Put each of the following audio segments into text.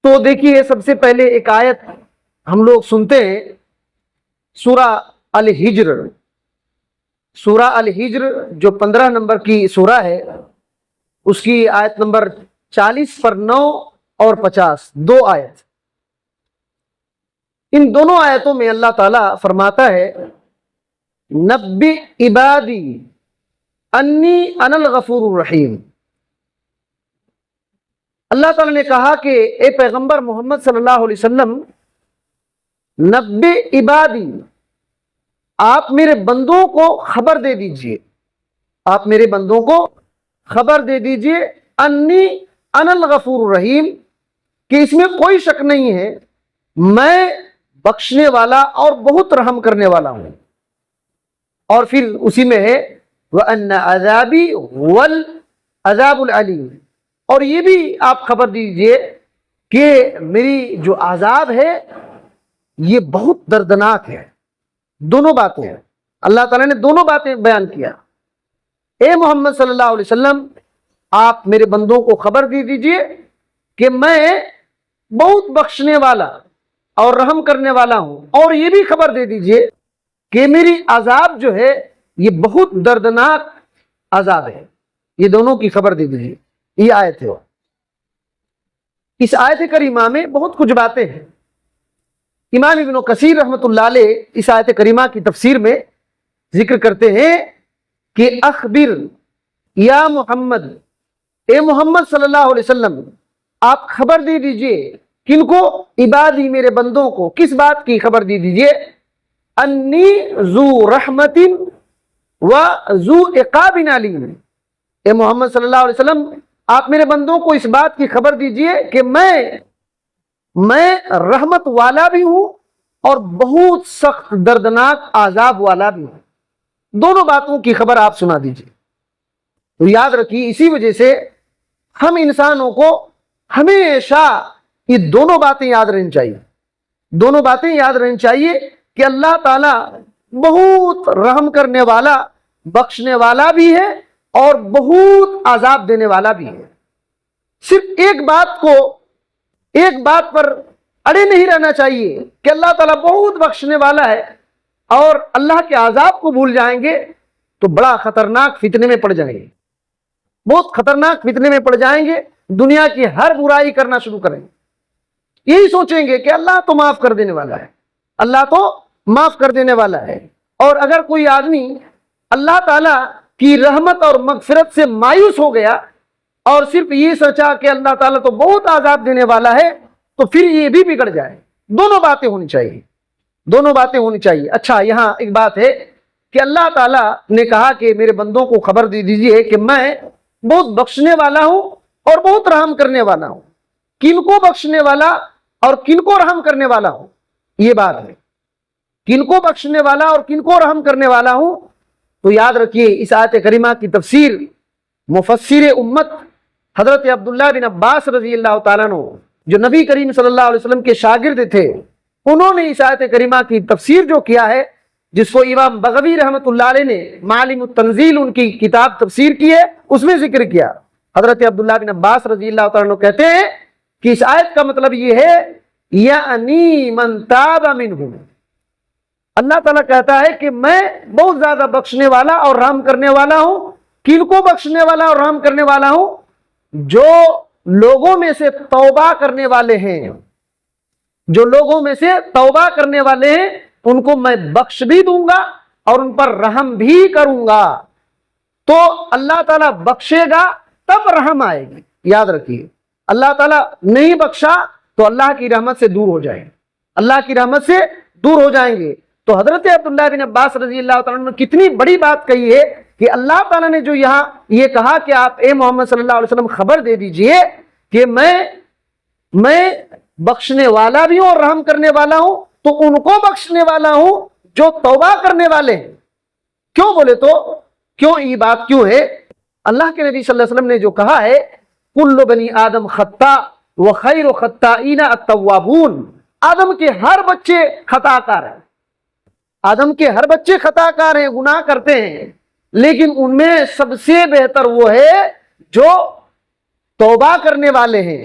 تو دیکھیے سب سے پہلے ایک آیت ہم لوگ سنتے ہیں سورہ الحجر. سورہ الحجر جو 15 نمبر کی سورہ ہے، اس کی آیت نمبر 40 پر 9 اور 50 دو آیت. ان دونوں آیتوں میں اللہ تعالیٰ فرماتا ہے نبی عبادی انی انا الغفور الرحیم. اللہ تعالیٰ نے کہا کہ اے پیغمبر محمد صلی اللہ علیہ وسلم، نبی عبادی، آپ میرے بندوں کو خبر دے دیجئے، آپ میرے بندوں کو خبر دے دیجئے انی انا الغفور الرحیم، کہ اس میں کوئی شک نہیں ہے میں بخشنے والا اور بہت رحم کرنے والا ہوں. اور پھر اسی میں ہے وَأَنَّ عَذَابِي هُوَ الْعَذَابُ الْعَلِيمُ، اور یہ بھی آپ خبر دیجئے کہ میری جو عذاب ہے یہ بہت دردناک ہے. دونوں باتیں ہیں، اللہ تعالیٰ نے دونوں باتیں بیان کیا. اے محمد صلی اللہ علیہ وسلم، آپ میرے بندوں کو خبر دے دیجئے کہ میں بہت بخشنے والا اور رحم کرنے والا ہوں، اور یہ بھی خبر دے دیجئے کہ میری عذاب جو ہے یہ بہت دردناک عذاب ہے. یہ دونوں کی خبر دے دیجئے. یہ آیت ہے. اس آیت کریمہ میں بہت کچھ باتیں ہیں. امام ابن کثیر رحمۃ اللہ علیہ اس آیت کریمہ کی تفسیر میں ذکر کرتے ہیں کہ اخبر یا محمد، اے محمد صلی اللہ علیہ وسلم، آپ خبر دے دیجئے. کن کو؟ عبادی، میرے بندوں کو. کس بات کی خبر دے دیجئے؟ انی ذو رحمت و ذو عقاب علیم. اے محمد صلی اللہ علیہ وسلم، آپ میرے بندوں کو اس بات کی خبر دیجئے کہ میں رحمت والا بھی ہوں اور بہت سخت دردناک عذاب والا بھی ہوں. دونوں باتوں کی خبر آپ سنا دیجئے. تو یاد رکھیے، اسی وجہ سے ہم انسانوں کو ہمیشہ یہ دونوں باتیں یاد رہنی چاہیے. دونوں باتیں یاد رہنی چاہیے کہ اللہ تعالیٰ بہت رحم کرنے والا، بخشنے والا بھی ہے اور بہت عذاب دینے والا بھی ہے. صرف ایک بات پر اڑے نہیں رہنا چاہیے کہ اللہ تعالیٰ بہت بخشنے والا ہے اور اللہ کے عذاب کو بھول جائیں گے تو بڑا خطرناک فتنے میں پڑ جائیں گے. بہت خطرناک فتنے میں پڑ جائیں گے. دنیا کی ہر برائی کرنا شروع کریں گے. یہی سوچیں گے کہ اللہ تو معاف کر دینے والا ہے، اللہ تو معاف کر دینے والا ہے. اور اگر کوئی آدمی اللہ تعالیٰ کی رحمت اور مغفرت سے مایوس ہو گیا اور صرف یہ سوچا کہ اللہ تعالیٰ تو بہت عذاب دینے والا ہے، تو پھر یہ بھی بگڑ جائے. دونوں باتیں ہونی چاہیے، دونوں باتیں ہونی چاہیے. اچھا، یہاں ایک بات ہے کہ اللہ تعالیٰ نے کہا کہ میرے بندوں کو خبر دے دیجئے کہ میں بہت بخشنے والا ہوں اور بہت رحم کرنے والا ہوں. کن کو بخشنے والا اور کن کو رحم کرنے والا ہوں، یہ بات ہے. کن کو بخشنے والا اور کن کو رحم کرنے والا ہوں. تو یاد رکھیے، اس آیت کریمہ کی تفسیر مفسر امت حضرت عبداللہ بن عباس رضی اللہ تعالیٰ عنہ، جو نبی کریم صلی اللہ علیہ وسلم کے شاگرد تھے، انہوں نے اس آیت کریمہ کی تفسیر جو کیا ہے، جس کو امام بغوی رحمۃ اللہ علیہ نے معالم التنزیل ان کی کتاب تفسیر کی ہے، اس میں ذکر کیا. حضرت عبداللہ بن عباس رضی اللہ تعالیٰ عنہ کہتے ہیں کہ اس آیت کا مطلب یہ ہے یعنی من تاب منہم. اللہ تعالیٰ کہتا ہے کہ میں بہت زیادہ بخشنے والا اور رحم کرنے والا ہوں. کن کو بخشنے والا اور رحم کرنے والا ہوں؟ جو لوگوں میں سے توبہ کرنے والے ہیں. جو لوگوں میں سے توبہ کرنے والے ہیں ان کو میں بخش بھی دوں گا اور ان پر رحم بھی کروں گا. تو اللہ تعالیٰ بخشے گا تب رحم آئے گی. یاد رکھیے، اللہ تعالیٰ نہیں بخشا تو اللہ کی رحمت سے دور ہو جائیں گے، اللہ کی رحمت سے دور ہو جائیں گے. تو حضرت عبداللہ بن عباس رضی اللہ تعالیٰ عنہ نے کتنی بڑی بات کہی ہے کہ اللہ تعالیٰ نے جو یہاں یہ کہا کہ آپ اے محمد صلی اللہ علیہ وسلم خبر دے دیجئے کہ میں بخشنے والا بھی ہوں اور رحم کرنے والا ہوں، تو ان کو بخشنے والا ہوں جو توبہ کرنے والے ہیں. کیوں بولے تو کیوں یہ بات کیوں ہے؟ اللہ کے نبی صلی اللہ علیہ وسلم نے جو کہا ہے کل بنی آدم خطا وخیر خطائین التوابون. آدم کے ہر بچے خطا کار ہیں، آدم کے ہر بچے خطا کار ہیں، گناہ کرتے ہیں، لیکن ان میں سب سے بہتر وہ ہے جو توبہ کرنے والے ہیں.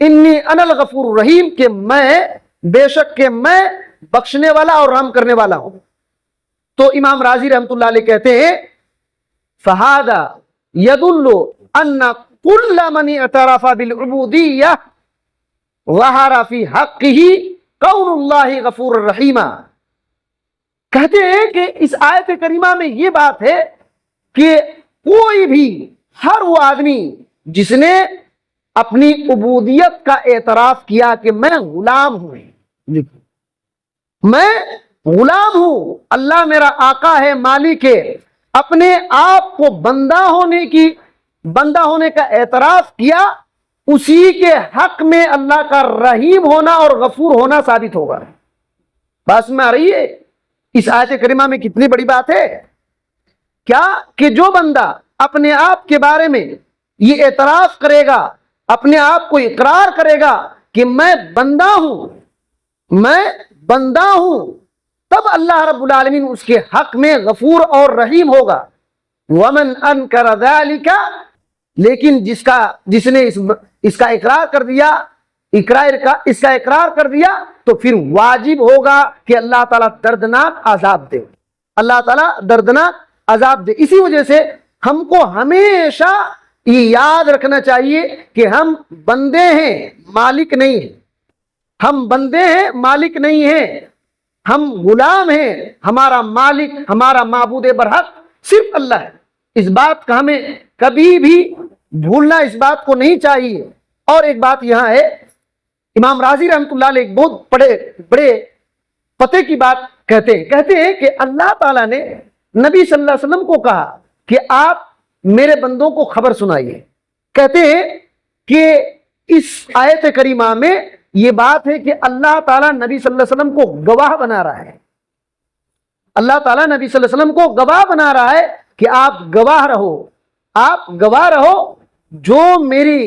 انی انا الغفور الرحیم کہ میں بے شک کہ میں بخشنے والا اور رحم کرنے والا ہوں. تو امام راضی رحمۃ اللہ علیہ کہتے ہیں فہذا يدل ان كل من اعترف بالعبودیہ ظہر فی حقہ کون اللہ غفور الرحیم. کہتے ہیں کہ اس آیت کریمہ میں یہ بات ہے کہ کوئی بھی ہر وہ آدمی جس نے اپنی عبودیت کا اعتراف کیا کہ میں غلام ہوں، میں غلام ہوں، اللہ میرا آقا ہے، مالک ہے، اپنے آپ کو بندہ ہونے کا اعتراف کیا، اسی کے حق میں اللہ کا رحیم ہونا اور غفور ہونا ثابت ہوگا. بات میں آ رہی ہے اس آیت کریمہ میں کتنی بڑی بات ہے؟ کیا کہ جو بندہ اپنے آپ کے بارے میں یہ اعتراف کرے گا، اپنے آپ کو اقرار کرے گا کہ میں بندہ ہوں، تب اللہ رب العالمین اس کے حق میں غفور اور رحیم ہوگا. ومن انکر ذالک، لیکن جس نے اس کا اقرار کر دیا تو پھر واجب ہوگا کہ اللہ تعالیٰ دردناک عذاب دے. اللہ تعالیٰ دردناک عذاب دے. اسی وجہ سے ہم کو ہمیشہ یہ یاد رکھنا چاہیے کہ ہم بندے ہیں، مالک نہیں ہیں. ہم بندے ہیں، مالک نہیں ہیں. ہم غلام ہیں، ہمارا مالک، ہمارا معبود برحق صرف اللہ ہے. اس بات کا ہمیں کبھی بھی بھولنا اس بات کو نہیں چاہیے. اور ایک بات یہاں ہے، امام راضی رحمۃ اللہ علیہ ایک بہت بڑے پتے کی بات کہتے ہیں کہ اللہ تعالیٰ نے نبی صلی اللہ علیہ وسلم کو کہا کہ آپ میرے بندوں کو خبر سنائیے. کہتے ہیں کہ اس آیت کریمہ میں یہ بات ہے کہ اللہ تعالیٰ نبی صلی اللہ علیہ وسلم کو گواہ بنا رہا ہے. اللہ تعالیٰ نبی صلی اللہ علیہ وسلم کو گواہ بنا رہا ہے کہ آپ گواہ رہو جو میرے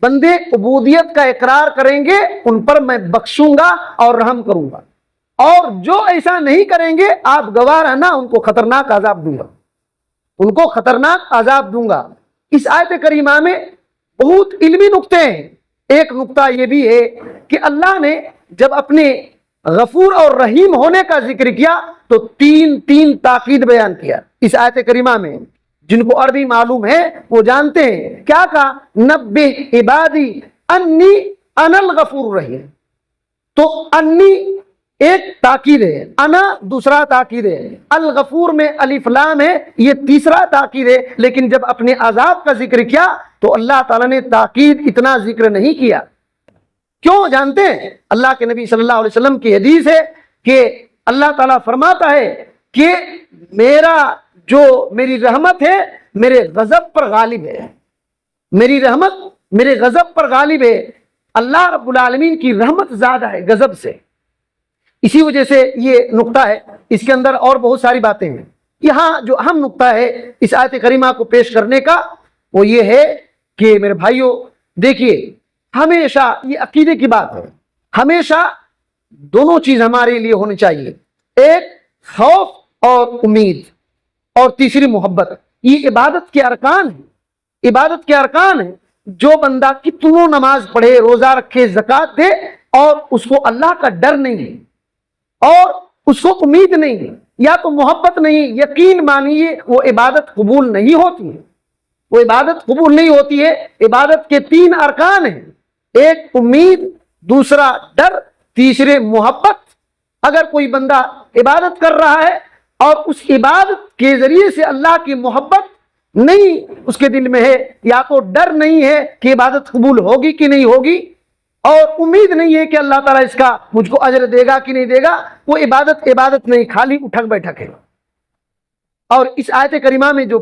بندے عبودیت کا اقرار کریں گے ان پر میں بخشوں گا اور رحم کروں گا، اور جو ایسا نہیں کریں گے آپ گواہ رہنا ان کو خطرناک عذاب دوں گا. اس آیت کریمہ میں بہت علمی نقطے ہیں. ایک نقطہ یہ بھی ہے کہ اللہ نے جب اپنے غفور اور رحیم ہونے کا ذکر کیا تو تین تاکید بیان کیا اس آیت کریمہ میں. جن کو عربی معلوم ہے وہ جانتے ہیں. کیا کہا؟ نبہ عبادی انی انا الغفور الرحیم. تو انی ایک تاکید ہے، انا دوسرا تاکید ہے، الغفور میں الف لام ہے، یہ تیسرا تاکید ہے. لیکن جب اپنے عذاب کا ذکر کیا تو اللہ تعالیٰ نے تاکید اتنا ذکر نہیں کیا. کیوں جانتے ہیں؟ اللہ کے نبی صلی اللہ علیہ وسلم کی حدیث ہے کہ اللہ تعالیٰ فرماتا ہے کہ میری رحمت ہے میرے غضب پر غالب ہے. میری رحمت میرے غضب پر غالب ہے. اللہ رب العالمین کی رحمت زیادہ ہے غضب سے. اسی وجہ سے یہ نقطہ ہے. اس کے اندر اور بہت ساری باتیں ہیں. یہاں جو اہم نقطہ ہے اس آیت کریمہ کو پیش کرنے کا وہ یہ ہے کہ میرے بھائیوں دیکھیے، ہمیشہ یہ عقیدے کی بات ہے، ہمیشہ دونوں چیز ہمارے لیے ہونی چاہیے. ایک خوف اور امید، اور تیسری محبت. یہ عبادت کے ارکان ہیں. جو بندہ کتنوں نماز پڑھے، روزہ رکھے، زکوٰۃ دے اور اس کو اللہ کا ڈر نہیں ہے اور اس کو امید نہیں ہے یا تو محبت نہیں، یقین مانیے وہ عبادت قبول نہیں ہوتی ہے. عبادت کے 3 ارکان ہیں، ایک امید، دوسرا ڈر، تیسرے محبت. اگر کوئی بندہ عبادت کر رہا ہے اور اس عبادت کے ذریعے سے اللہ کی محبت نہیں اس کے دل میں ہے، یا تو ڈر نہیں ہے کہ عبادت قبول ہوگی کہ نہیں ہوگی، اور امید نہیں ہے کہ اللہ تعالیٰ اس کا مجھ کو اجر دے گا کہ نہیں دے گا، وہ عبادت نہیں، خالی اٹھک بیٹھک ہے. اور اس آیت کریمہ میں جو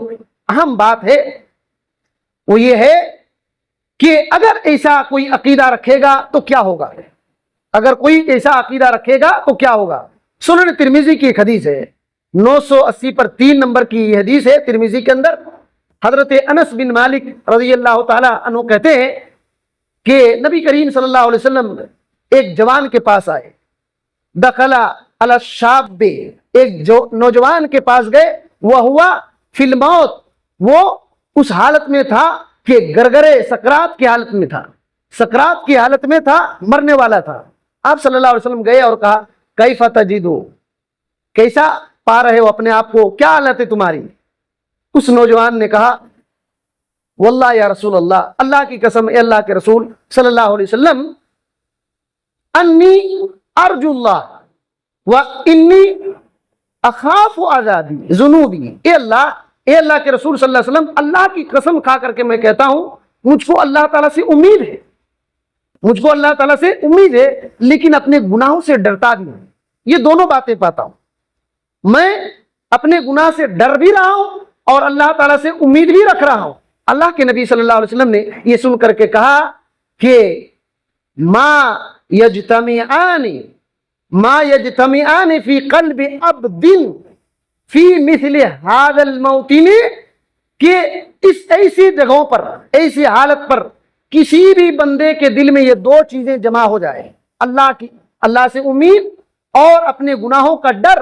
اہم بات ہے وہ یہ ہے کہ اگر ایسا کوئی عقیدہ رکھے گا تو کیا ہوگا. اگر کوئی ایسا عقیدہ رکھے گا تو کیا ہوگا. سنن ترمذی کی ایک حدیث ہے، 980 پر 3 نمبر کی یہ حدیث ہے ترمذی کے اندر. حضرت انس بن مالک رضی اللہ تعالی عنہ کہتے ہیں کہ نبی کریم صلی اللہ علیہ وسلم ایک جوان کے پاس آئے. دخل علی الشاب، ایک نوجوان کے پاس گئے. وہ ہوا فی الموت، وہ اس حالت میں تھا کہ گرگرے سکرات کی حالت میں تھا. سکرات کی حالت میں تھا, مرنے والا تھا. آپ صلی اللہ علیہ وسلم گئے اور کہا کیف تجدو, کیسا پا رہے ہو اپنے آپ کو, کیا حالت ہے تمہاری؟ اس نوجوان نے کہا واللہ یا رسول اللہ, اللہ کی قسم اے اللہ کے رسول صلی اللہ علیہ وسلم, انی ارجو اللہ و انی اخاف عذابی ذنوبی, اے اللہ کے رسول صلی اللہ علیہ وسلم, اللہ کی قسم کھا کر کے میں کہتا ہوں مجھ کو اللہ تعالیٰ سے امید ہے, مجھ کو اللہ تعالیٰ سے امید ہے, لیکن اپنے گناہوں سے ڈرتا بھی ہوں. یہ دونوں باتیں پاتا ہوں, میں اپنے گناہ سے ڈر بھی رہا ہوں اور اللہ تعالیٰ سے امید بھی رکھ رہا ہوں. اللہ کے نبی صلی اللہ علیہ وسلم نے یہ سن کر کے کہا کہ ما یجتمعان فی قلب عبد فی مثل هذا الموطن, کہ اس ایسی جگہوں پر, ایسی حالت پر کسی بھی بندے کے دل میں یہ دو چیزیں جمع ہو جائے, اللہ سے امید اور اپنے گناہوں کا ڈر,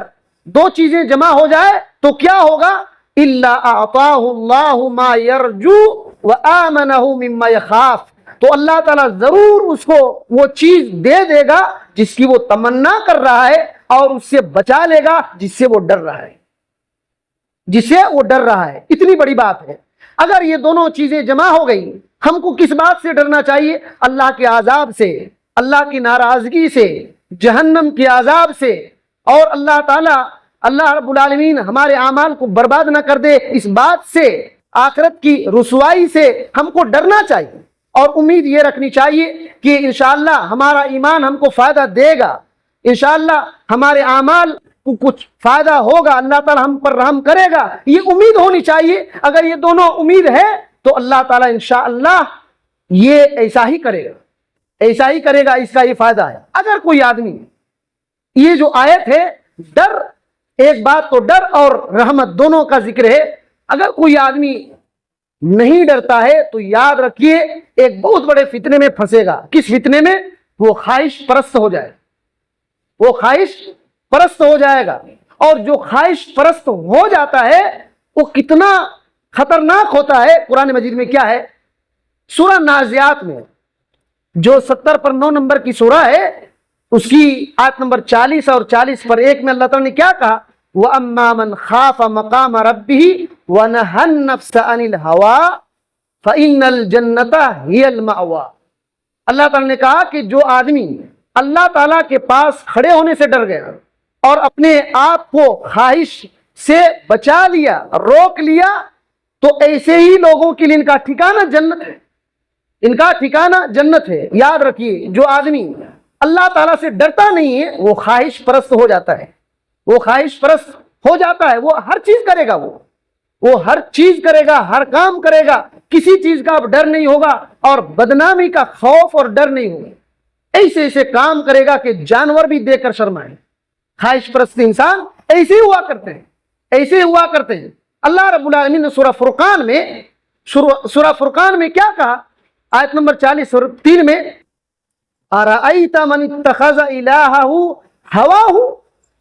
دو چیزیں جمع ہو جائے تو کیا ہوگا؟ الا اعطاہ اللہ ما یرجو وآمنہ مما یخاف, تو اللہ تعالیٰ ضرور اس کو وہ چیز دے دے گا جس کی وہ تمنا کر رہا ہے, اور اس سے بچا لے گا جس سے وہ ڈر رہا ہے, اتنی بڑی بات ہے. اگر یہ دونوں چیزیں جمع ہو گئی, ہم کو کس بات سے ڈرنا چاہیے؟ اللہ کے عذاب سے, اللہ کی ناراضگی سے, جہنم کے عذاب سے, اور اللہ رب العالمین ہمارے اعمال کو برباد نہ کر دے اس بات سے, آخرت کی رسوائی سے ہم کو ڈرنا چاہیے, اور امید یہ رکھنی چاہیے کہ انشاءاللہ ہمارا ایمان ہم کو فائدہ دے گا, انشاءاللہ ہمارے اعمال کو کچھ فائدہ ہوگا, اللہ تعالیٰ ہم پر رحم کرے گا, یہ امید ہونی چاہیے. اگر یہ دونوں امید ہے تو اللہ تعالیٰ انشاءاللہ یہ ایسا ہی کرے گا, اس کا یہ فائدہ ہے. اگر کوئی آدمی, یہ جو آیت ہے ڈر, ایک بات تو ڈر اور رحمت دونوں کا ذکر ہے, اگر کوئی آدمی نہیں ڈرتا ہے تو یاد رکھیے ایک بہت بڑے فتنے میں پھنسے گا. کس فتنے میں؟ وہ خواہش پرست ہو جائے گا, اور جو خواہش پرست ہو جاتا ہے وہ کتنا خطرناک ہوتا ہے. قرآن مجید میں کیا ہے؟ سورہ نازعات میں جو 70 پر 9 نمبر کی سورہ ہے, اس کی آیت نمبر 40 اور 40 پر 1 میں اللہ تعالیٰ نے کیا کہا؟ وَأَمَّا مَنْ خَافَ مَقَامَ رَبِّهِ وَنَهَى النَّفْسَ عَنِ الْهَوَىٰ فَإِنَّ الْجَنَّةَ هِيَ الْمَأْوَىٰ. اللہ تعالیٰ نے کہا کہ جو آدمی اللہ تعالیٰ کے پاس کھڑے ہونے سے ڈر گیا اور اپنے آپ کو خواہش سے بچا لیا, روک لیا, تو ایسے ہی لوگوں کے لیے ان کا ٹھکانہ جنت ہے. یاد رکھیے, جو آدمی اللہ تعالیٰ سے ڈرتا نہیں ہے وہ خواہش پرست ہو جاتا ہے, وہ ہر چیز کرے گا, وہ ہر چیز کرے گا, ہر کام کرے گا, کسی چیز کا اب ڈر نہیں ہوگا, اور بدنامی کا خوف اور ڈر نہیں ہوگا. ایسے کام کرے گا کہ جانور بھی دیکھ کر شرمائے. خواہش پرست انسان ایسے ہی ہوا کرتے ہیں. اللہ رب العالمین نے سورہ فرقان میں کیا کہا؟ آیت نمبر 40 اور 3 میں, ارأیت من اتخذ الہہ ہواہ,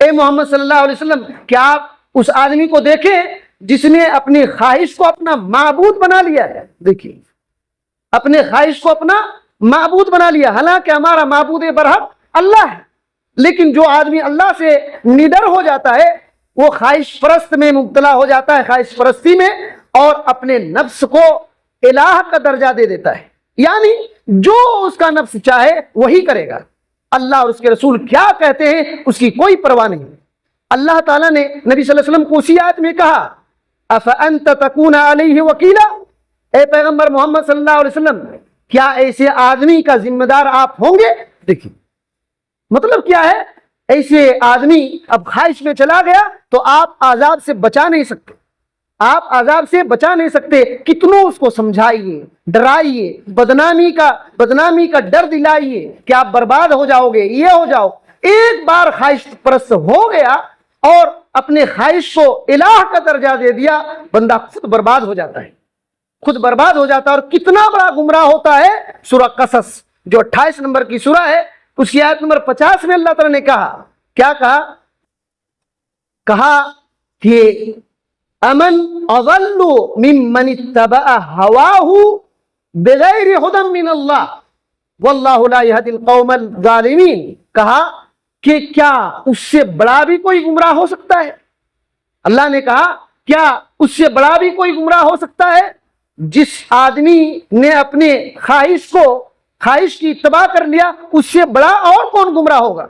اے محمد صلی اللہ علیہ وسلم کیا آپ اس آدمی کو دیکھیں جس نے اپنی خواہش کو اپنا معبود بنا لیا ہے. دیکھیے, اپنے خواہش کو اپنا معبود بنا لیا, حالانکہ ہمارا معبود برحق اللہ ہے. لیکن جو آدمی اللہ سے نڈر ہو جاتا ہے وہ خواہش پرست میں مبتلا ہو جاتا ہے, خواہش پرستی میں, اور اپنے نفس کو الہ کا درجہ دے دیتا ہے. یعنی جو اس کا نفس چاہے وہی کرے گا. اللہ اور اس کے رسول کیا کہتے ہیں اس کی کوئی پرواہ نہیں. اللہ تعالیٰ نے نبی صلی اللہ علیہ وسلم کو اسی آیت میں کہا افانت تکون علیہ وکیلا, اے پیغمبر محمد صلی اللہ علیہ وسلم کیا ایسے آدمی کا ذمہ دار آپ ہوں گے؟ دیکھیے مطلب کیا ہے, ایسے آدمی اب خواہش میں چلا گیا تو آپ عذاب سے بچا نہیں سکتے. کتنوں اس کو سمجھائیے, ڈرائیے, بدنامی کا ڈر دلائیے کہ آپ برباد ہو جاؤ گے, یہ ہو جاؤ. ایک بار خواہش پرست ہو گیا اور اپنے خواہش کو الہ کا درجہ دے دیا, بندہ خود برباد ہو جاتا ہے. اور کتنا بڑا گمراہ ہوتا ہے. سورہ قصص جو 28 نمبر کی سورہ ہے, اس کی آیت نمبر 50 میں اللہ تعالیٰ نے کہا, کیا کہا کہ امن اضل ممن اتبع ہواہ بغیر ہدی من اللہ, واللہ لا یہدی القوم الظالمین، کہا کہ کیا اس سے بڑا بھی کوئی گمراہ ہو سکتا ہے؟ اللہ نے کہا کیا اس سے بڑا بھی کوئی گمراہ ہو سکتا ہے؟ جس آدمی نے اپنے خواہش کی اتباع کر لیا، اس سے بڑا اور کون گمراہ ہوگا؟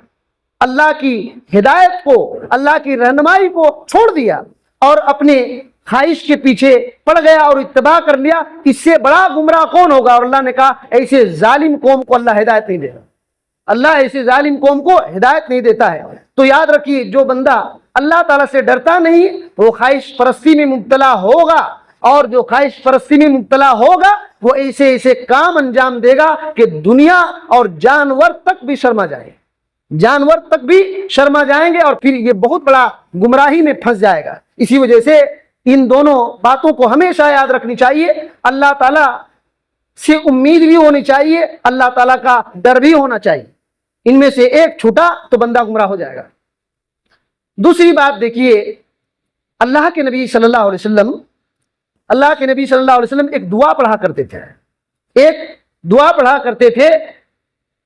اللہ کی ہدایت کو، اللہ کی رہنمائی کو چھوڑ دیا اور اپنے خواہش کے پیچھے پڑ گیا اور اتباع کر لیا، اس سے بڑا گمراہ کون ہوگا؟ اور اللہ نے کہا ایسے ظالم قوم کو اللہ ہدایت نہیں دیتا، اللہ ایسے ظالم قوم کو ہدایت نہیں دیتا ہے۔ تو یاد رکھیے، جو بندہ اللہ تعالیٰ سے ڈرتا نہیں وہ خواہش پرستی میں مبتلا ہوگا، اور جو خواہش پرستی میں مبتلا ہوگا وہ ایسے ایسے کام انجام دے گا کہ دنیا اور جانور تک بھی شرما جائے، جانور تک بھی شرما جائیں گے، اور پھر یہ بہت بڑا گمراہی میں پھنس جائے گا۔ اسی وجہ سے ان دونوں باتوں کو ہمیشہ یاد رکھنی چاہیے، اللہ تعالیٰ سے امید بھی ہونی چاہیے، اللہ تعالیٰ کا ڈر بھی ہونا چاہیے۔ ان میں سے ایک چھوٹا تو بندہ گمراہ ہو جائے گا۔ دوسری بات دیکھیے، اللہ کے نبی صلی اللہ علیہ وسلم ایک دعا پڑھا کرتے تھے،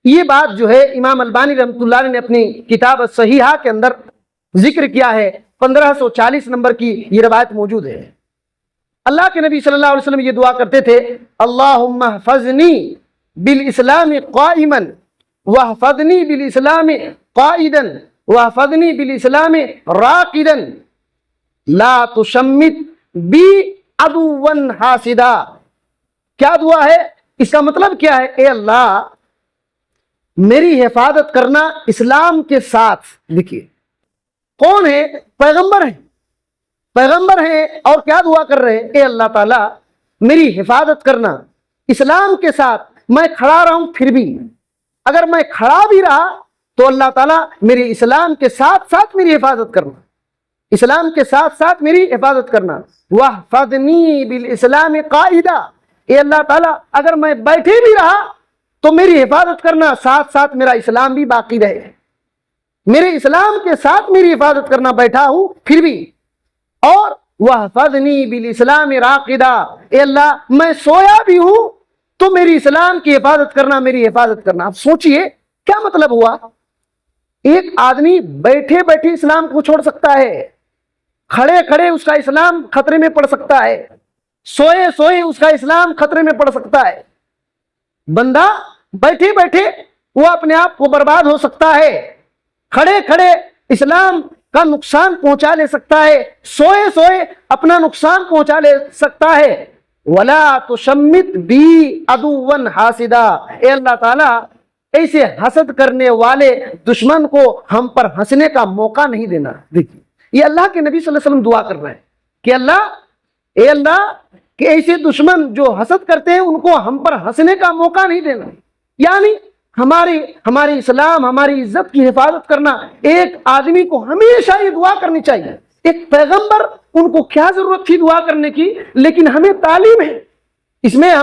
یہ بات جو ہے امام البانی رحمۃ اللہ علیہ نے اپنی کتاب الصحیحہ کے اندر ذکر کیا ہے، 1540 نمبر کی یہ روایت موجود ہے۔ اللہ کے نبی صلی اللہ علیہ وسلم یہ دعا کرتے تھے، اللہم احفظنی بالاسلام قائما واحفظنی بالاسلام قائدا واحفظنی بالاسلام راقدا لا تشمت بی عدوا حاسدا۔ کیا دعا ہے؟ اس کا مطلب کیا ہے؟ اے اللہ میری حفاظت کرنا اسلام کے ساتھ۔ دیکھیے کون ہے؟ پیغمبر ہیں اور کیا دعا کر رہے ہیں؟ اے اللہ تعالیٰ میری حفاظت کرنا اسلام کے ساتھ، میں کھڑا رہوں پھر بھی، اگر میں کھڑا بھی رہا تو اللہ تعالیٰ میری اسلام کے ساتھ ساتھ میری حفاظت کرنا، اسلام کے ساتھ ساتھ میری حفاظت کرنا۔ واحفظنی بالاسلام قائدا، اے اللہ تعالیٰ اگر میں بیٹھے بھی رہا تو میری حفاظت کرنا، ساتھ ساتھ میرا اسلام بھی باقی رہے، میرے اسلام کے ساتھ میری حفاظت کرنا، بیٹھا ہوں پھر بھی۔ اور واحفظنی بالاسلام راقدا، اے اللہ میں سویا بھی ہوں تو میری اسلام کی حفاظت کرنا، میری حفاظت کرنا۔ اب سوچئے کیا مطلب ہوا؟ ایک آدمی بیٹھے بیٹھے اسلام کو چھوڑ سکتا ہے، کھڑے کھڑے اس کا اسلام خطرے میں پڑ سکتا ہے، سوئے سوئے اس کا اسلام خطرے میں پڑ سکتا ہے۔ بندہ بیٹھے بیٹھے وہ اپنے آپ کو برباد ہو سکتا ہے، کھڑے کھڑے اسلام کا نقصان پہنچا لے سکتا ہے، سوئے سوئے اپنا نقصان پہنچا لے سکتا ہے۔ وَلَا تُشَمِّتْ بِي عَدُوًّا حَاسِدًا، اے اللہ تعالیٰ ایسے حسد کرنے والے دشمن کو ہم پر ہنسنے کا موقع نہیں دینا۔ دیکھیے یہ اللہ کے نبی صلی اللہ علیہ وسلم دعا کر رہے ہیں کہ اے اللہ کہ ایسے دشمن جو حسد کرتے ہیں ان کو ہم پر ہنسنے کا موقع نہیں دینا، یعنی ہماری اسلام، ہماری عزت کی حفاظت کرنا۔ ایک آدمی کو ہمیشہ یہ دعا کرنی چاہیے۔ ایک پیغمبر، ان کو کیا ضرورت تھی دعا کرنے کی، لیکن ہمیں تعلیم ہے، اس میں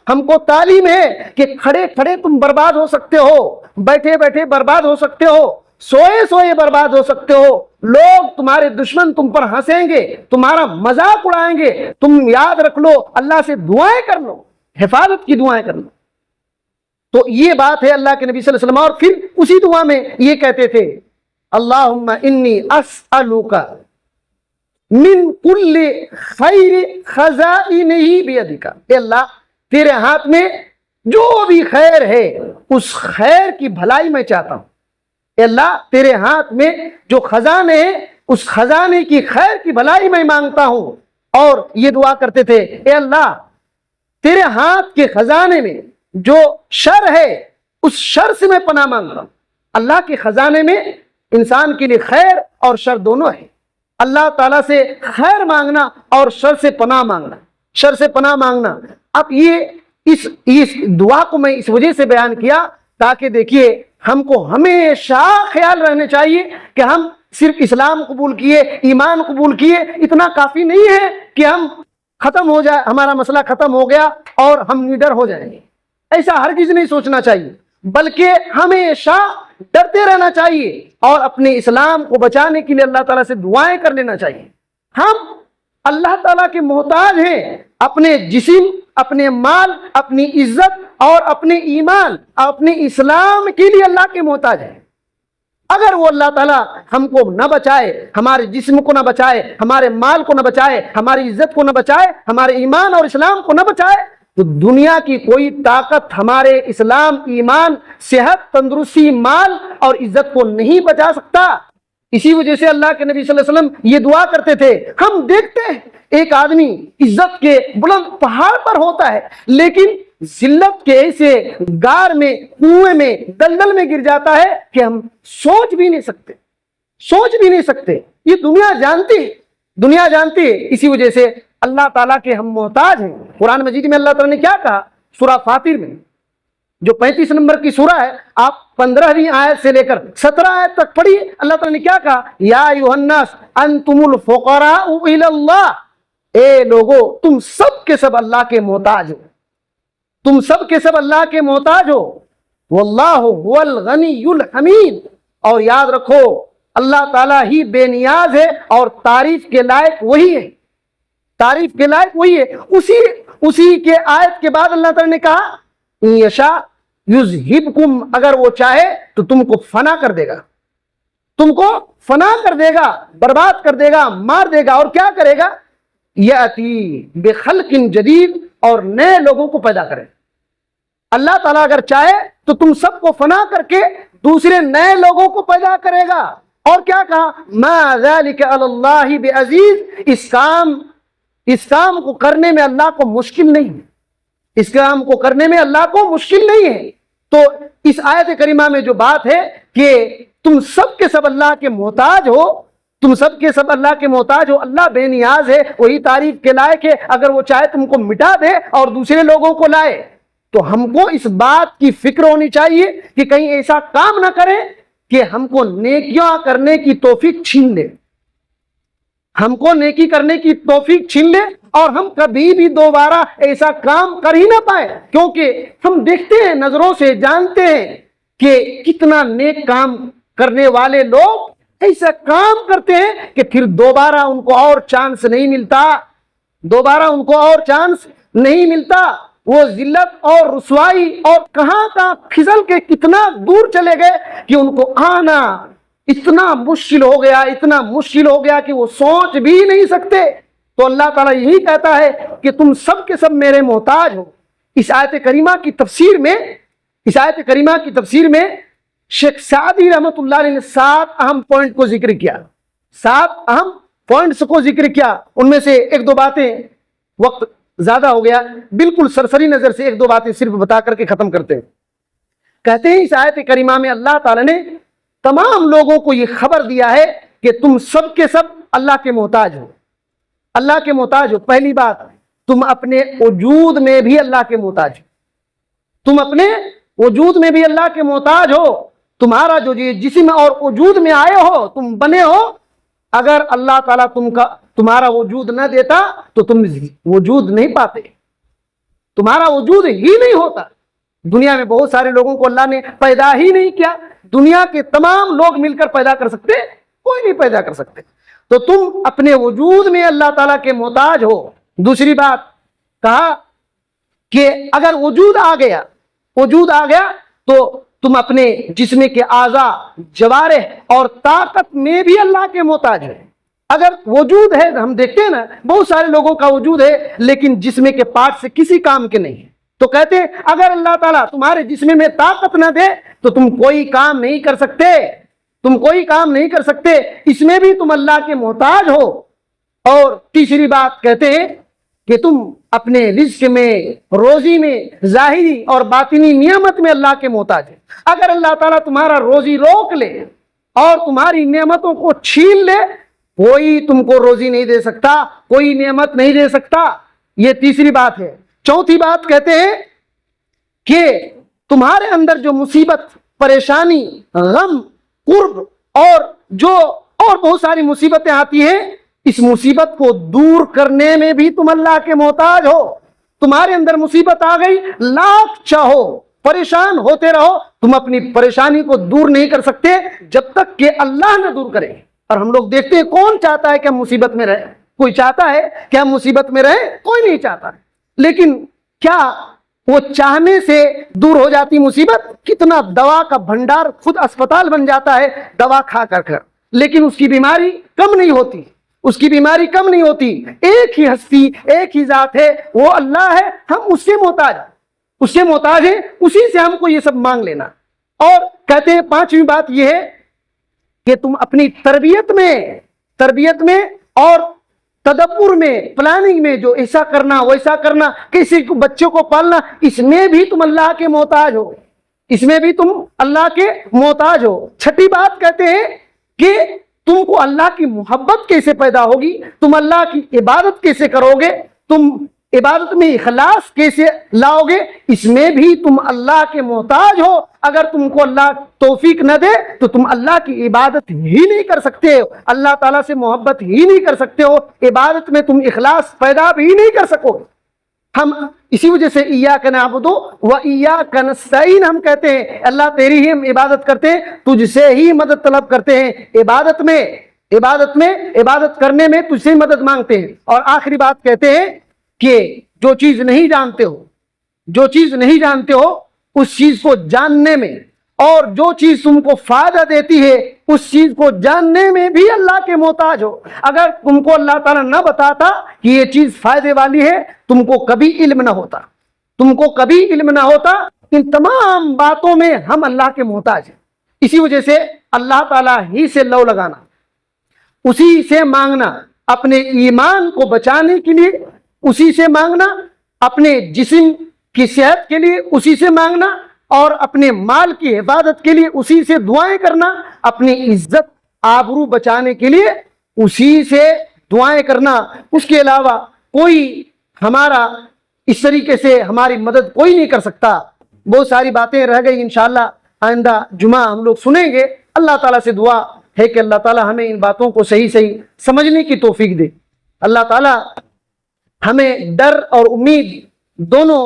ہم کو تعلیم ہے کہ کھڑے کھڑے تم برباد ہو سکتے ہو، بیٹھے بیٹھے برباد ہو سکتے ہو، سوئے سوئے برباد ہو سکتے ہو، لوگ تمہارے دشمن تم پر ہنسیں گے، تمہارا مذاق اڑائیں گے، تم یاد رکھ لو اللہ سے دعائیں کر لو، حفاظت کی دعائیں کر لو۔ تو یہ بات ہے اللہ کے نبی صلی اللہ علیہ وسلم، اور پھر اسی دعا میں یہ کہتے تھے اللہم انی اسألک من کل خیر خزائنہ بیدک، اے اللہ تیرے ہاتھ میں جو بھی خیر ہے اس خیر کی بھلائی میں چاہتا ہوں۔ اے اللہ تیرے ہاتھ میں جو خزانے ہیں اس خزانے کی خیر کی بھلائی میں مانگتا ہوں۔ اور یہ دعا کرتے تھے اے اللہ تیرے ہاتھ کے خزانے میں جو شر ہے اس شر سے میں پناہ مانگتا ہوں۔ اللہ کے خزانے میں انسان کے لیے خیر اور شر دونوں ہے۔ اللہ تعالیٰ سے خیر مانگنا اور شر سے پناہ مانگنا، اب اس دعا کو میں اس وجہ سے بیان کیا تاکہ دیکھیے ہم کو ہمیشہ خیال رہنا چاہیے کہ ہم صرف اسلام قبول کیے، ایمان قبول کیے، اتنا کافی نہیں ہے کہ ہم ختم ہو جائے، ہمارا مسئلہ ختم ہو گیا اور ہم نڈر ہو جائیں گے۔ ایسا ہرگز نہیں سوچنا چاہیے، بلکہ ہمیشہ ڈرتے رہنا چاہیے اور اپنے اسلام کو بچانے کے لیے اللہ تعالیٰ سے دعائیں کر لینا چاہیے۔ ہم اللہ تعالیٰ کے محتاج ہیں، اپنے جسم، اپنے مال، اپنی عزت اور اپنے ایمان، اپنے اسلام کے لیے اللہ کے محتاج ہیں۔ اگر وہ اللہ تعالیٰ ہم کو نہ بچائے، ہمارے جسم کو نہ بچائے، ہمارے مال کو نہ بچائے، ہماری عزت کو نہ بچائے، ہمارے ایمان اور اسلام کو نہ بچائے، تو دنیا کی کوئی طاقت ہمارے اسلام، ایمان، صحت، تندرستی، مال اور عزت کو نہیں بچا سکتا۔ اسی وجہ سے اللہ کے نبی صلی اللہ علیہ وسلم یہ دعا کرتے تھے۔ ہم دیکھتے ہیں ایک آدمی عزت کے بلند پہاڑ پر ہوتا ہے، لیکن ذلت کے ایسے غار میں، کنویں میں، دلدل میں گر جاتا ہے کہ ہم سوچ بھی نہیں سکتے۔ یہ دنیا جانتی ہے۔ اسی وجہ سے اللہ تعالیٰ کے ہم محتاج ہیں۔ قرآن مجید میں اللہ تعالیٰ نے کیا کہا؟ سورہ فاطر میں جو 35 نمبر کی سورہ ہے، آپ 15ویں آیت سے لے کر 17 آیت تک پڑھیے۔ اللہ تعالیٰ نے کیا کہا؟ یا ایھا الناس انتم الفقراء الی اللہ، اے لوگو تم سب کے سب اللہ کے محتاج ہو، تم سب کے سب اللہ کے محتاج ہو۔ واللہ هو الغنی الحمید، اور یاد رکھو اللہ تعالیٰ ہی بے نیاز ہے اور تعریف کے لائق وہی ہے، تعریف کے لائق وہی ہے۔ اسی کے آیت کے بعد اللہ تعالیٰ نے کہا ان یشاء یذہبکم، اگر وہ چاہے تو تم کو فنا کر دے گا، تم کو فنا کر دے گا، برباد کر دے گا، مار دے گا، اور کیا کرے گا؟ یاتی بخلق جدید، اور نئے لوگوں کو پیدا کرے۔ اللہ تعالیٰ اگر چاہے تو تم سب کو فنا کر کے دوسرے نئے لوگوں کو پیدا کرے گا۔ اور کیا کہا؟ ما ذلک علی اللہ بعزیز، اس کام کو کرنے میں اللہ کو مشکل نہیں ہے، اس کام کو کرنے میں اللہ کو مشکل نہیں ہے۔ تو اس آیت کریمہ میں جو بات ہے کہ تم سب کے سب اللہ کے محتاج ہو، تم سب کے سب اللہ کے محتاج ہو، اللہ بے نیاز ہے، وہی تعریف کے لائق ہے۔ اگر وہ چاہے تم کو مٹا دے اور دوسرے لوگوں کو لائے، تو ہم کو اس بات کی فکر ہونی چاہیے کہ کہیں ایسا کام نہ کریں کہ ہم کو نیکیاں کرنے کی توفیق چھین لے، ہم کو نیکی کرنے کی توفیق چھین لے اور ہم کبھی بھی دوبارہ ایسا کام کر ہی نہ پائے، کیونکہ ہم دیکھتے ہیں، نظروں سے جانتے ہیں کہ کتنا نیک کام کرنے والے لوگ ایسا کام کرتے ہیں کہ پھر دوبارہ ان کو اور چانس نہیں ملتا، وہ ذلت اور رسوائی اور کہاں کھسل کے کتنا دور چلے گئے کہ ان کو آنا اتنا مشکل ہو گیا کہ وہ سوچ بھی نہیں سکتے۔ تو اللہ تعالیٰ یہی کہتا ہے کہ تم سب کے سب میرے محتاج ہو۔ اس آیت کریمہ کی تفسیر میں شیخ سعدی رحمۃ اللہ علیہ نے 7 اہم پوائنٹ کو ذکر کیا، 7 اہم پوائنٹس کو ذکر کیا۔ ان میں سے ایک دو باتیں، وقت زیادہ ہو گیا، بالکل سرسری نظر سے ایک دو باتیں صرف بتا کر کے ختم کرتے ہیں۔ کہتے ہیں اس آیت کریمہ میں اللہ تعالیٰ نے تمام لوگوں کو یہ خبر دیا ہے کہ تم سب کے سب اللہ کے محتاج ہو، اللہ کے محتاج ہو۔ پہلی بات، تم اپنے وجود میں بھی اللہ کے محتاج ہو، تم اپنے وجود میں بھی اللہ کے محتاج ہو۔ تمہارا جو جسم اور وجود میں آئے ہو، تم بنے ہو، اگر اللہ تعالیٰ تمہارا وجود نہ دیتا تو تم وجود نہیں پاتے، تمہارا وجود ہی نہیں ہوتا۔ دنیا میں بہت سارے لوگوں کو اللہ نے پیدا ہی نہیں کیا، دنیا کے تمام لوگ مل کر پیدا کر سکتے؟ کوئی نہیں پیدا کر سکتے۔ تو تم اپنے وجود میں اللہ تعالیٰ کے محتاج ہو۔ دوسری بات کہا کہ اگر وجود آ گیا تو تم اپنے جسم کے اعضاء، جوارح اور طاقت میں بھی اللہ کے محتاج ہے۔ اگر وجود ہے، ہم دیکھتے ہیں نا بہت سارے لوگوں کا وجود ہے لیکن جسم کے پارٹ سے کسی کام کے نہیں ہے، تو کہتے ہیں اگر اللہ تعالیٰ تمہارے جسم میں طاقت نہ دے تو تم کوئی کام نہیں کر سکتے، اس میں بھی تم اللہ کے محتاج ہو۔ اور تیسری بات کہتے ہیں کہ تم اپنے رزق میں، روزی میں، ظاہری اور باطنی نعمت میں اللہ کے محتاج ہے۔ اگر اللہ تعالیٰ تمہارا روزی روک لے اور تمہاری نعمتوں کو چھین لے، کوئی تم کو روزی نہیں دے سکتا، کوئی نعمت نہیں دے سکتا۔ یہ تیسری بات ہے۔ چوتھی بات کہتے ہیں کہ تمہارے اندر جو مصیبت، پریشانی، غم، قرب اور بہت ساری مصیبتیں آتی ہیں، اس مصیبت کو دور کرنے میں بھی تم اللہ کے محتاج ہو۔ تمہارے اندر مصیبت آ گئی، لاکھ چاہو پریشان ہوتے رہو، تم اپنی پریشانی کو دور نہیں کر سکتے جب تک کہ اللہ نہ دور کرے۔ اور ہم لوگ دیکھتے ہیں کون چاہتا ہے کہ ہم مصیبت میں رہیں؟ کوئی چاہتا ہے کہ ہم مصیبت میں رہیں؟ کوئی نہیں چاہتا. لیکن کیا وہ چاہنے سے دور ہو جاتی مصیبت؟ کتنا دوا کا بھنڈار، خود اسپتال بن جاتا ہے دوا کھا کر کر، لیکن اس کی بیماری کم نہیں ہوتی، اس کی بیماری کم نہیں ہوتی. ایک ہی ہستی، ایک ہی ذات ہے، وہ اللہ ہے. ہم اس سے محتاج ہیں، اسی سے ہم کو یہ سب مانگ لینا. اور کہتے ہیں پانچویں بات یہ ہے کہ تم اپنی تربیت میں اور تدبر میں، پلاننگ میں، جو ایسا کرنا ویسا کرنا، کسی بچوں کو پالنا، اس میں بھی تم اللہ کے محتاج ہو، اس میں بھی تم اللہ کے محتاج ہو. چھٹی بات کہتے ہیں کہ تم کو اللہ کی محبت کیسے پیدا ہوگی، تم اللہ کی عبادت کیسے کرو گے، تم عبادت میں اخلاص کیسے لاؤ گے، اس میں بھی تم اللہ کے محتاج ہو. اگر تم کو اللہ توفیق نہ دے تو تم اللہ کی عبادت ہی نہیں کر سکتے ہو، اللہ تعالیٰ سے محبت ہی نہیں کر سکتے ہو، عبادت میں تم اخلاص پیدا بھی نہیں کر سکو گے. ہم اسی وجہ سے ایاک نعبد و ایاک نستعین ہم کہتے ہیں، اللہ تیری ہی ہم عبادت کرتے ہیں، تجھ سے ہی مدد طلب کرتے ہیں. عبادت کرنے میں تجھ سے مدد مانگتے ہیں. اور آخری بات کہتے ہیں کہ جو چیز نہیں جانتے ہو اس چیز کو جاننے میں، اور جو چیز تم کو فائدہ دیتی ہے اس چیز کو جاننے میں بھی اللہ کے محتاج ہو. اگر تم کو اللہ تعالیٰ نہ بتاتا کہ یہ چیز فائدے والی ہے، تم کو کبھی علم نہ ہوتا. ان تمام باتوں میں ہم اللہ کے محتاج ہیں. اسی وجہ سے اللہ تعالیٰ ہی سے لو لگانا، اسی سے مانگنا، اپنے ایمان کو بچانے کے لیے اسی سے مانگنا، اپنے جسم کی صحت کے لیے اسی سے مانگنا، اور اپنے مال کی حفاظت کے لیے اسی سے دعائیں کرنا، اپنی عزت آبرو بچانے کے لیے اسی سے دعائیں کرنا. اس کے علاوہ کوئی ہمارا اس طریقے سے ہماری مدد کوئی نہیں کر سکتا. بہت ساری باتیں رہ گئی، انشاءاللہ آئندہ جمعہ ہم لوگ سنیں گے. اللہ تعالیٰ سے دعا ہے کہ اللہ تعالیٰ ہمیں ان باتوں کو صحیح سمجھنے کی توفیق دے. اللہ تعالیٰ ہمیں ڈر اور امید دونوں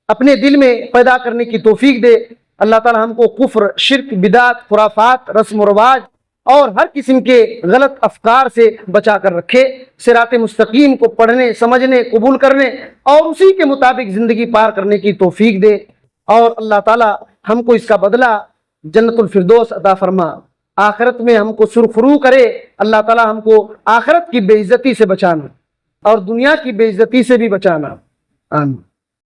اپنے دل میں پیدا کرنے کی توفیق دے. اللہ تعالیٰ ہم کو کفر، شرک، بدعت، خرافات، رسم و رواج اور ہر قسم کے غلط افکار سے بچا کر رکھے. صراط مستقیم کو پڑھنے، سمجھنے، قبول کرنے اور اسی کے مطابق زندگی پار کرنے کی توفیق دے. اور اللہ تعالیٰ ہم کو اس کا بدلہ جنت الفردوس عطا فرما. آخرت میں ہم کو سرخرو کرے. اللہ تعالیٰ ہم کو آخرت کی بے عزتی سے بچانا اور دنیا کی بے عزتی سے بھی بچانا. آمین.